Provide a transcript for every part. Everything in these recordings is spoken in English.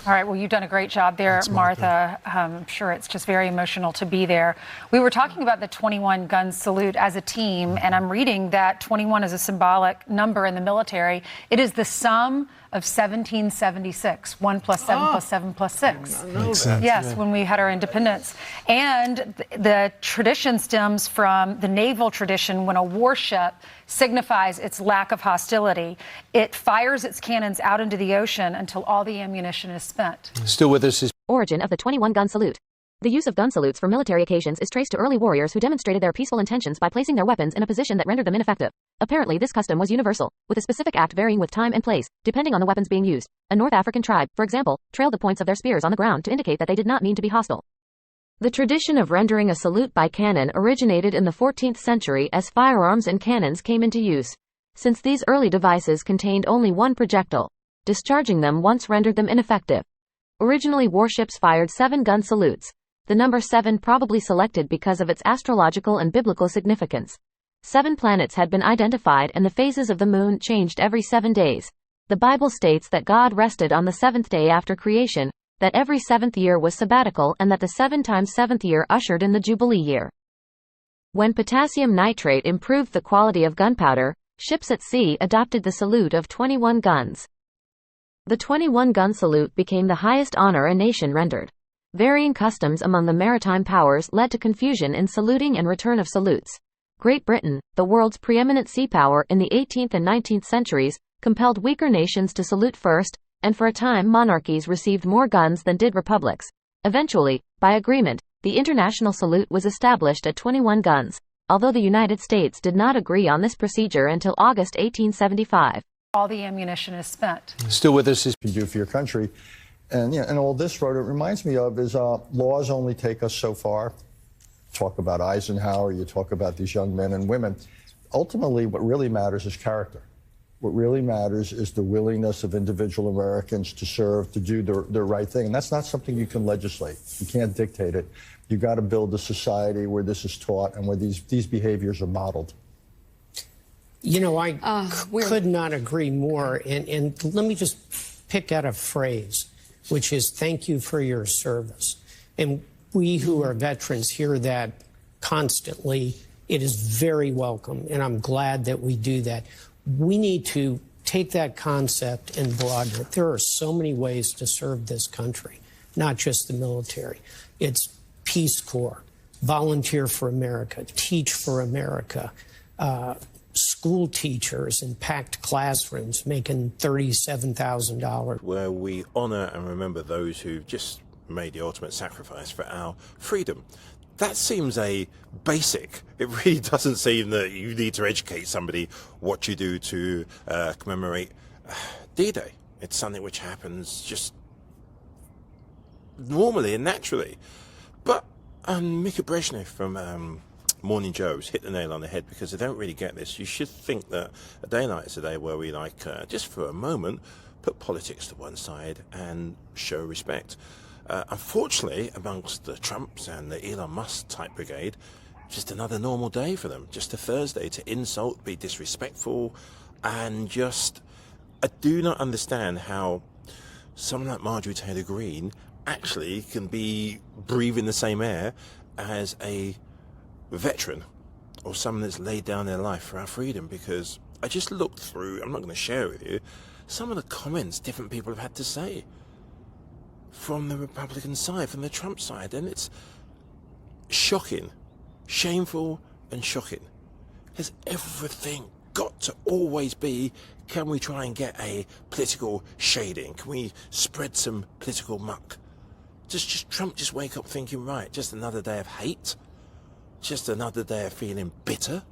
All right, well, you've done a great job there, Thanks, Martha. I'm sure it's just very emotional to be there. We were talking about the 21-gun salute as a team, and I'm reading that 21 is a symbolic number in the military. It is the sum of 1776, 1 plus 7 plus 7 plus 6. Makes sense. Yes, when we had our independence. And the tradition stems from the naval tradition. When a warship signifies its lack of hostility, it fires its cannons out into the ocean until all the ammunition is spent. Still with us is Origin of the 21-gun salute. The use of gun salutes for military occasions is traced to early warriors who demonstrated their peaceful intentions by placing their weapons in a position that rendered them ineffective. Apparently, this custom was universal, with a specific act varying with time and place, depending on the weapons being used. A North African tribe, for example, trailed the points of their spears on the ground to indicate that they did not mean to be hostile. The tradition of rendering a salute by cannon originated in the 14th century as firearms and cannons came into use. Since these early devices contained only one projectile, discharging them once rendered them ineffective. Originally, warships fired 7-gun salutes. The number 7 probably selected because of its astrological and biblical significance. 7 planets had been identified and the phases of the moon changed every 7 days. The Bible states that God rested on the 7th day after creation, that every 7th year was sabbatical, and that the 7 times 7th year ushered in the Jubilee year. When potassium nitrate improved the quality of gunpowder, ships at sea adopted the salute of 21 guns. The 21-gun salute became the highest honor a nation rendered. Varying customs among the maritime powers led to confusion in saluting and return of salutes. Great Britain, the world's preeminent sea power in the 18th and 19th centuries, compelled weaker nations to salute first, and for a time monarchies received more guns than did republics. Eventually, by agreement, the international salute was established at 21 guns, although the United States did not agree on this procedure until August 1875. All the ammunition is spent. still with us is you do for your country. And, you know, and all this, what it reminds me of is laws only take us so far. Talk about Eisenhower, you talk about these young men and women. Ultimately, what really matters is character. What really matters is the willingness of individual Americans to serve, to do the right thing. And that's not something you can legislate. You can't dictate it. You've got to build a society where this is taught and where these behaviors are modeled. You know, I could not agree more. And let me just pick out a phrase, which is thank you for your service. And we who are veterans hear that constantly. It is very welcome, and I'm glad that we do that. We need to take that concept and broaden it. There are so many ways to serve this country, not just the military. It's Peace Corps, Volunteer for America, Teach for America, school teachers in packed classrooms making $37,000. Where we honour and remember those who've just made the ultimate sacrifice for our freedom. That seems a basic. It really doesn't seem that you need to educate somebody what you do to commemorate D-Day. It's something which happens just normally and naturally. But Mika Brezhnev from Morning Joe's hit the nail on the head, because they don't really get this. You should think that a day like it's a day where we, like, just for a moment, put politics to one side and show respect. Unfortunately, amongst the Trumps and the Elon Musk type brigade, just another normal day for them. Just a Thursday to insult, be disrespectful, and just... I do not understand how someone like Marjorie Taylor Greene actually can be breathing the same air as a veteran or someone that's laid down their life for our freedom, because I just looked through, I'm not going to share it with you, some of the comments different people have had to say from the Republican side, from the Trump side, and it's shocking, shameful and shocking. Has everything got to always be, can we try and get a political shading? Can we spread some political muck? Does Trump just wake up thinking, right, just another day of hate? Just another day of feeling bitter?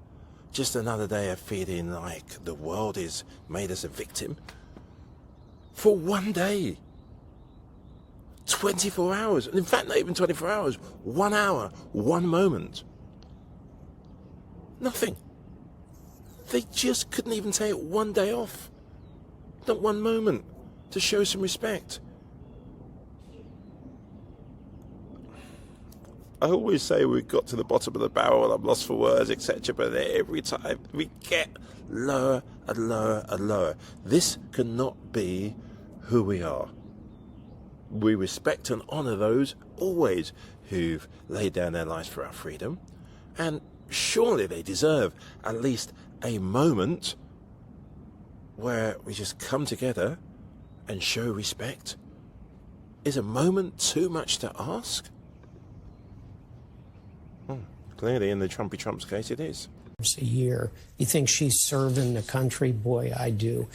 Just another day of feeling like the world is made as a victim? For one day. 24 hours. In fact, not even 24 hours. 1 hour. 1 moment. Nothing. They just couldn't even take one day off. Not 1 moment. To show some respect. I always say we've got to the bottom of the barrel, I'm lost for words, etc. But every time we get lower and lower and lower. This cannot be who we are. we respect and honour those always who've laid down their lives for our freedom, and surely they deserve at least a moment where we just come together and show respect. Is a moment too much to ask? Clearly, in the Trumpy Trump's case, it is. A year. You think she's serving the country? Boy, I do.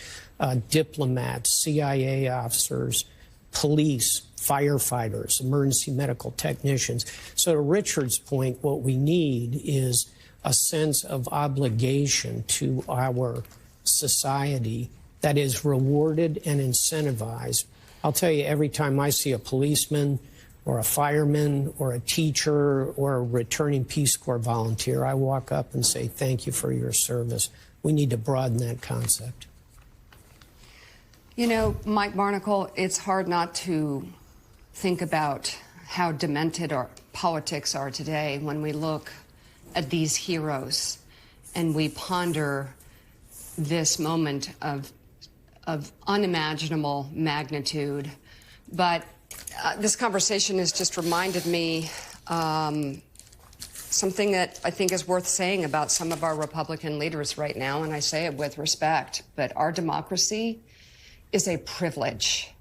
Diplomats, CIA officers, police, firefighters, emergency medical technicians. So to Richard's point, what we need is a sense of obligation to our society that is rewarded and incentivized. I'll tell you, every time I see a policeman or a fireman or a teacher or a returning Peace Corps volunteer, I walk up and say, thank you for your service. We need to broaden that concept. You know, Mike Barnacle, it's hard not to think about how demented our politics are today when we look at these heroes and we ponder this moment of unimaginable magnitude. But this conversation has just reminded me something that I think is worth saying about some of our Republican leaders right now, and I say it with respect, but our democracy is a privilege.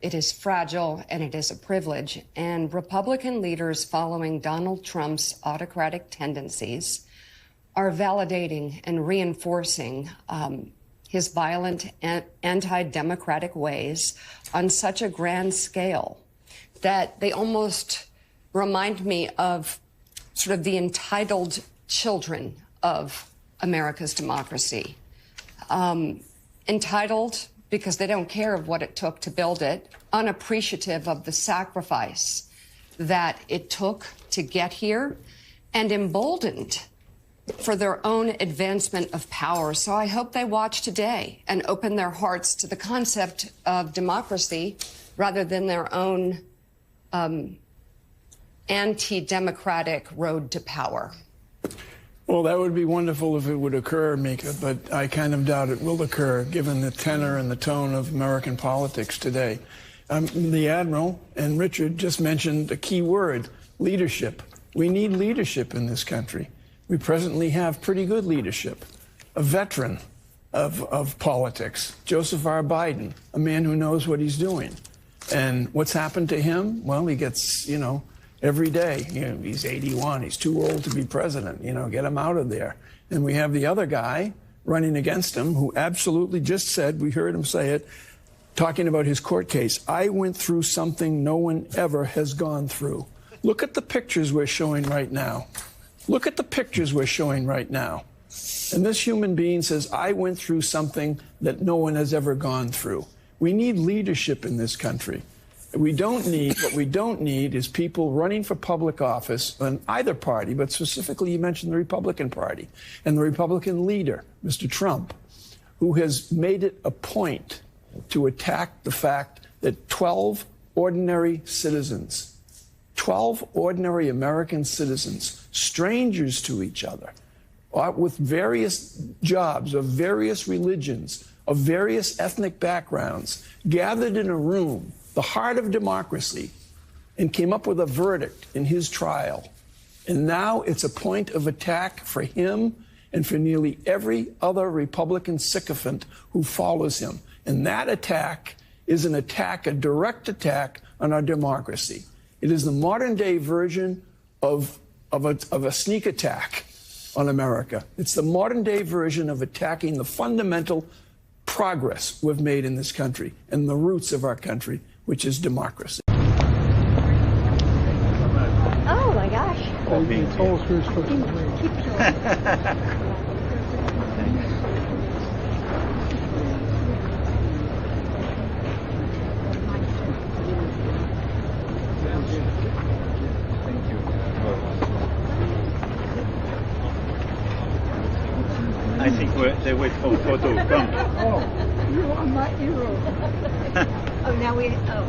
It is fragile, and it is a privilege. And Republican leaders following Donald Trump's autocratic tendencies are validating and reinforcing his violent and anti-democratic ways on such a grand scale that they almost remind me of sort of the entitled children of America's democracy. Entitled because they don't care of what it took to build it, unappreciative of the sacrifice that it took to get here, and emboldened for their own advancement of power. So I hope they watch today and open their hearts to the concept of democracy rather than their own anti-democratic road to power. Well, that would be wonderful if it would occur, Mika, but I kind of doubt it will occur given the tenor and the tone of American politics today. The Admiral and Richard just mentioned a key word, leadership. We need leadership in this country. We presently have pretty good leadership. A veteran of politics, Joseph R. Biden, a man who knows what he's doing. And what's happened to him? Well, he gets, every day, he's 81, he's too old to be president, get him out of there. And we have the other guy running against him who absolutely just said, we heard him say it, talking about his court case, I went through something no one ever has gone through. Look at the pictures we're showing right now. Look at the pictures we're showing right now. And this human being says, I went through something that no one has ever gone through. We need leadership in this country. What we don't need is people running for public office on either party, but specifically you mentioned the Republican Party and the Republican leader, Mr. Trump, who has made it a point to attack the fact that 12 ordinary citizens, 12 ordinary American citizens, strangers to each other, with various jobs, of various religions, of various ethnic backgrounds, gathered in a room, the heart of democracy, and came up with a verdict in his trial. And now it's a point of attack for him and for nearly every other Republican sycophant who follows him. And that attack is an attack, a direct attack on our democracy. It is the modern day version of a sneak attack on America. It's the modern day version of attacking the fundamental progress we've made in this country and the roots of our country, which is democracy. Oh my gosh. I think they wait for photo. Come. Oh, you are my hero. Oh, now we. Oh.